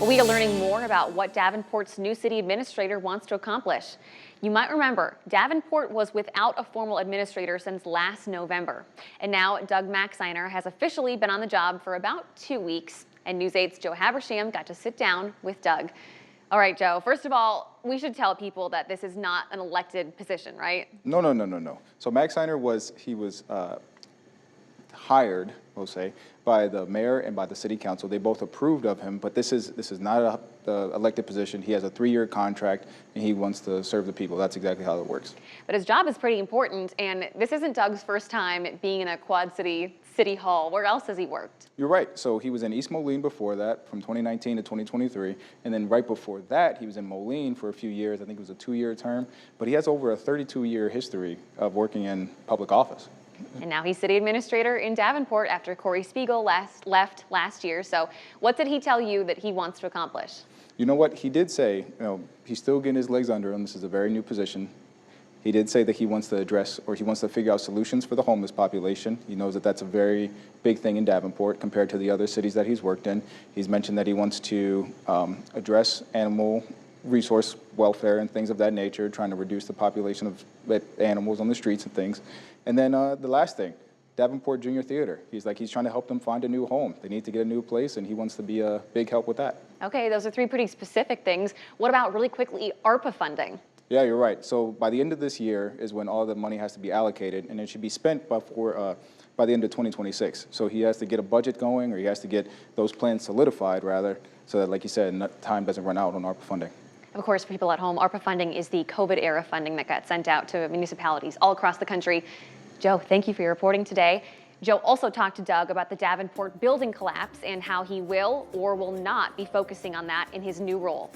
Well, we are learning more about what Davenport's new city administrator wants to accomplish. You might remember, Davenport was without a formal administrator since last November. And now Doug Maxeiner has officially been on the job for about 2 weeks. And News 8's Joe Habersham got to sit down with Doug. All right, Joe, first of all, we should tell people that this is not an elected position, right? No. So Maxeiner was hired, we'll say, by the mayor and by the city council. They both approved of him, but this is not a elected position. He has a 3-year contract, and he wants to serve the people. That's exactly how it works. But his job is pretty important, and this isn't Doug's first time being in a Quad City hall. Where else has he worked? You're right. So he was in East Moline before that, from 2019 to 2023, and then right before that, he was in Moline for a few years. I think it was a 2-year term, but he has over a 32-year history of working in public office. And now he's city administrator in Davenport after Corey Spiegel left last year. So what did he tell you that he wants to accomplish? You know what? He did say, he's still getting his legs under him. This is a very new position. He did say that he wants to address, or he wants to figure out solutions for the homeless population. He knows that that's a very big thing in Davenport compared to the other cities that he's worked in. He's mentioned that he wants to address animal resource welfare and things of that nature, trying to reduce the population of animals on the streets and things. And then the last thing, Davenport Junior Theater. He's trying to help them find a new home. They need to get a new place, and he wants to be a big help with that. Okay, those are 3 pretty specific things. What about, really quickly, ARPA funding? Yeah, you're right. So by the end of this year is when all the money has to be allocated, and it should be spent by the end of 2026. So he has to get a budget going, or he has to get those plans solidified, rather, so that, like you said, time doesn't run out on ARPA funding. Of course, for people at home, ARPA funding is the COVID-era funding that got sent out to municipalities all across the country. Joe, thank you for your reporting today. Joe also talked to Doug about the Davenport building collapse and how he will or will not be focusing on that in his new role.